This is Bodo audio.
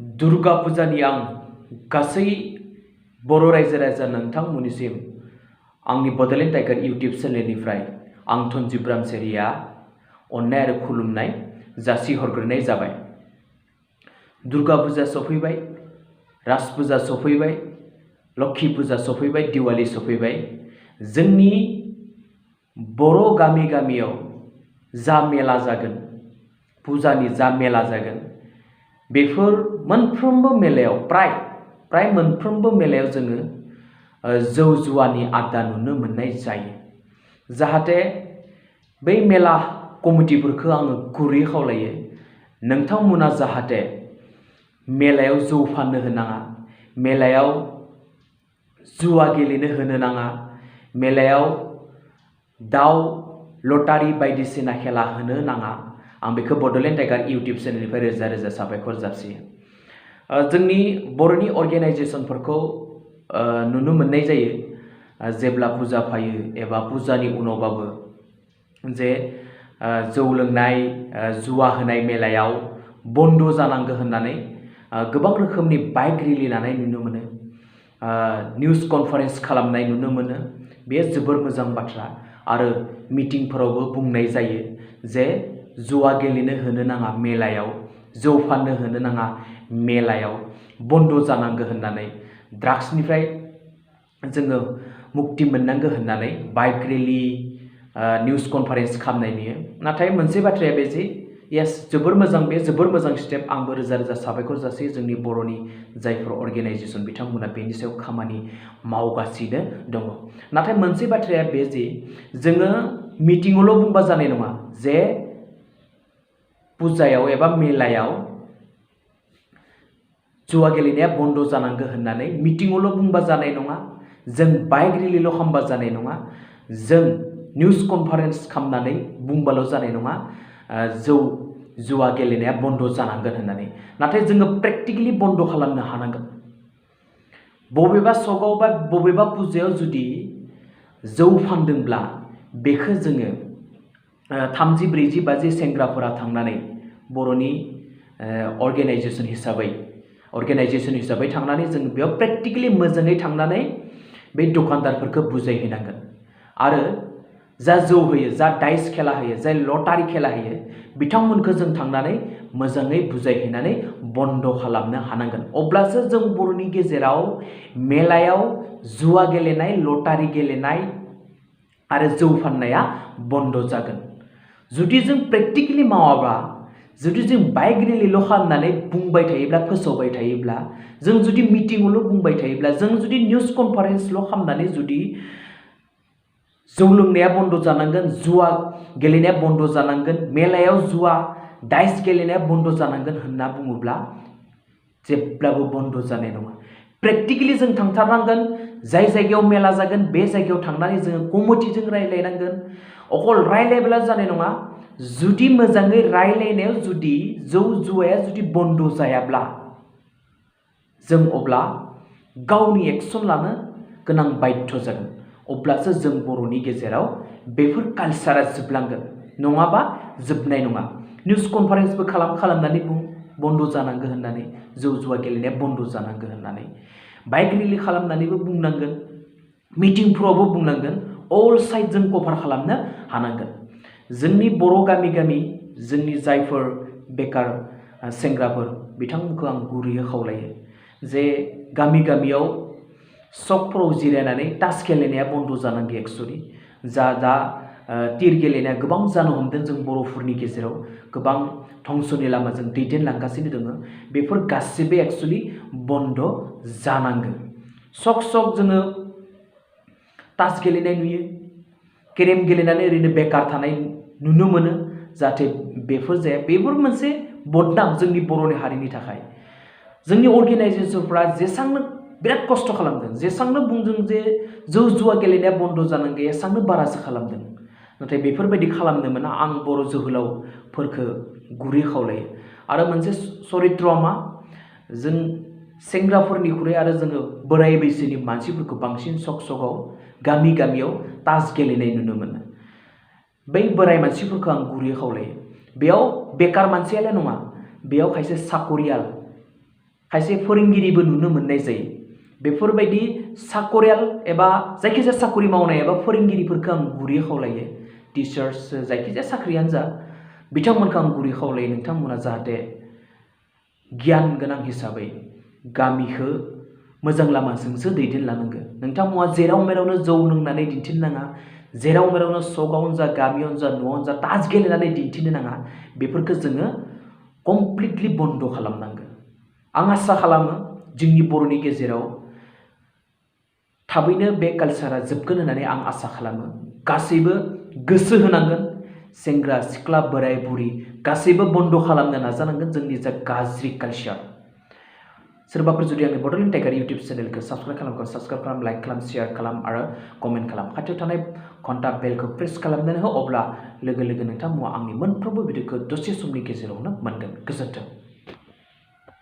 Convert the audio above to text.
दुर्गा पुजानि आं गासै बर' रायजो राजा नोंथांमोननिसिम आंनि बड'लेण्ड टाइगार इउट्यूब चेनेलनिफ्राय आं तन्जिब रामसियारिया अननाय आरो खुलुमनाय जासिहरग्रोनाय जाबाय। दुर्गा पुजा सफैबाय, राज पुजा सफैबाय, लक्षी पुजा सफैबाय, दिवाली सफैबाय। जोंनि बर' गामि गामियाव जा मेला जागोन, पुजानि जा मेला जागोन, बेफोर मोनफ्रोमबो मेलायाव प्राय मोनफ्रोमबो मेलायाव जोङो जौ जुवानि आड्डा नुनो मोननाय जायो। जाहाथे बै मेला कमिटिफोरखौ आङो गुरै खावलायो, नोंथांमोना जाहाथे मेलायाव जौ फाननो होनाङा, मेलायाव जुवा गेलेनो होनो नाङा, मेलायाव दाउ लटारि बायदिसिना खेला होनो नाङा। आं बेखौ बड'लेण्ड टाइगार इउट्यूब चेनेलनिफ्राय रोजा रोजा साबायखर जासियो। जोंनि बर'नि अर्गेनाइजेसनफोरखौ नुनो मोननाय जायो जेब्ला पुजा फायो एबा पुजानि उनावबाबो जे जौ लोंनाय जुवा होनाय मेलायाव बन्द जानांगौ होननानै गोबां रोखोमनि बाइक रेलि लानाय नुनो मोनो, निउज कनफारेन्स खालामनाय नुनो मोनो। बेयो जोबोर मोजां बाथ्रा आरो मिटिंफोरावबो बुंनाय जायो जे जुवा गेलेनो होनो नाङा मेलायाव, जौ फाननो होनो नाङा मेलायाव, बन्द जानांगौ होननानै, ड्राग्सनिफ्राय जोङो मुक्ति मोननांगौ होननानै बाइक रेलि निउज कनफारेन्स खालामनाय नुयो। नाथाय मोनसे बाथ्राया बे जे येस जोबोर मोजां, बे जोबोर मोजां स्टेप। आंबो रोजा रोजा साबायखर जासियो जोंनि बर'नि जायफोर अर्गेनाइजेसन बिथांमोना बेनि सायाव खामानि मावगासिनो दङ। नाथाय मोनसे बाथ्राया बे जे जोङो मिटिङावल' बुंबा जानाय नङा जे पुजायाव एबा मेलायाव जुवा गेलेनाया बन्द जानांगौ होननानै मिटिङावल' बुंबा जानाय नङा, जों बाइक रेलिल' खालामबा जानाय नङा, जों निउज कनफारेन्स खालामनानै बुंबाल' जानाय नङा जौ जुवा गेलेनाया बन्द जानांगोन होननानै। नाथाय जोङो प्रेक्टिकेलि बन्द खालामनो हानांगोन। बबेबा सकआव बा बबेबा पुजायाव जुदि जौ फानदोंब्ला बेखौ जोङो 30, 40, 50 सेंग्राफोरा थांनानै बर'नि अर्गेनाइजेसन हिसाबै थांनानै जों बेयाव प्रेक्टिकेलि मोजाङै थांनानै बे दखानदारफोरखौ बुजायहैनांगोन। आरो जा जौ होयो, जा डाइस खेला होयो, जाय लटारि खेला होयो, बिथांमोनखौ जों थांनानै मोजाङै बुजायहैनानै बन्द खालामनो हानांगोन। अब्लासो जों बर'नि गेजेराव मेलायाव जुवा गेलेनाय, लटारि गेलेनाय आरो जौ फाननाया बन्द जागोन। जुदि जों प्रेक्टिकेलि मावाब्ला, जुदि जों बाइक रेलिल' खालामनानै बुंबाय थायोब्ला, फोसावबाय थायोब्ला, जों जुदि मिटिङावल' बुंबाय थायोब्ला, जों जुदि निउज कनफारेन्सल' खालामनानै जुदि जौ लोंनाया बन्द जानांगोन, जुवा गेलेनाया बन्द जानांगोन, मेलायाव जुवा डाइस गेलेनाया बन्द जानांगोन होनना बुङोब्ला जेब्लाबो बन्द जानाय नङा। प्रेक्टिकेलि जों थांथारनांगोन। जाय जायगायाव मेला जागोन बे जायगायाव थांनानै जोङो कमिटिजों रायज्लायनांगोन। अकल रायज्लायब्ला जानाय नङा, जुदि मोजाङै रायज्लायनायाव जुदि जौ जुवाया जुदि बन्द जायाब्ला जों अब्ला गावनि एक्सन लानो गोनां बाध्य जागोन। अब्लासो जों बर'नि गेजेराव बेफोर कालसारा जोबलांगोन, नङाबा जोबनाय नङा। निउज कनफारेन्सबो खालामनानै बुं बन्द जानांगौ होननानै, जौ जुवा गेलेनाया बन्द जानांगौ होननानै, बाइक रेलि खालामनानैबो बुंनांगोन, मिटिंफोरावबो बुंनांगोन, अल साइड जों कभार खालामनो हानांगोन। जोंनि बर' गामि गामि जोंनि जायफोर बेकार सेंग्राफोर बिथांमोनखौ आं गुरैयै खावलायो जे गामि गामियाव सकफोराव जिरायनानै तास गेलेनाया बन्द जानांगौ। एक्सुवेलि दा तिर गेलेनाया गोबां जानो हमदों जों बर'फोरनि गेजेराव, गोबां धंसनि लामाजों दैदेनलांगासिनो दङ। बेफोर गासिबो एक्सुवेलि बन्द जानांगौ। सक जोङो तास गेलेनाय नुयो, केरेम गेलेनानै ओरैनो बेकार थानाय नुनो मोनो। जाहाथे बेफोर जाया, बेफोर मोनसे बदनाम जोंनि बर'नि हारिनि थाखाय। जोंनि अर्गेनाइजेसनफ्रा जेसांनो बिराद खस्थ' खालामदों, जेसांनो बुंदों जे जौ जुवा गेलेनाया बन्द जानांगौ, एसांनो बारासो खालामदों। नाथाय बेफोरबायदि खालामनो मोना। आं बर' जोहोलावफोरखौ गुरै खावलायो। आरो मोनसे चरित्रआ मा, जों सेंग्राफोरनिख्रुइ आरो जोङो बोराय बैसोनि मानसिफोरखौ बांसिन सकआव गामि गामियाव तास गेलेनाय नुनो मोनो। बै बोराय मानसिफोरखौ आं गुरै खावलायो, बेयाव बेकार मानसियाल' नङा, बेयाव खायसे साकरियाल खायसे फोरोंगिरिबो नुनो मोननाय जायो बेफोरबायदि साकरियाल एबा जायखिजाया साकरि मावनाय एबा फोरोंगिरिफोरखौ आं गुरै खावलायो टिचार्स जायखिजाया साख्रियानो जा बिथांमोनखौ आं गुरै खावलायो नोंथांमोना जाहाथे गियान गोनां हिसाबै गामिखौ मोजां लामाजोंसो दैदेनलांनांगौ नोंथांमोना जेराव मेरावनो जौ लोंनानै दिन्थिनो नाङा जेराव मेरावनो सकावनो जा गामियावनो जा न'आवनो जा तास गेलेनानै दिन्थिनो नाङा बेफोरखौ जोङो कमप्लिटलि बन्द खालामनांगौ आं आसा खालामो जोंनि बर'नि गेजेराव थाबैनो बे कालचारा जोबगोन होननानै आं आसा खालामो गासैबो गोसो होनांगोन सेंग्रा सिख्ला बोराय बुरि गासैबो बन्द खालामनो नाजानांगोन जोंनि जा गाज्रि कालचार सोरबाफोर जुदि आंनि बड'लेण्ड टाइगार इउटिउब चेनेलखौ साबस्क्राइब खालाम लाइक खालाम शेयार खालाम आरो कमेन्ट खालाम खाथियाव थानाय घन्टा बेलखौ प्रेस खालामनानै हो अब्ला लोगो लोगो नोंथांमोना आंनि मोनफ्रोमबो भिडिअखौ दसे समनि गेजेरावनो मोनगोन गोजोन्थों।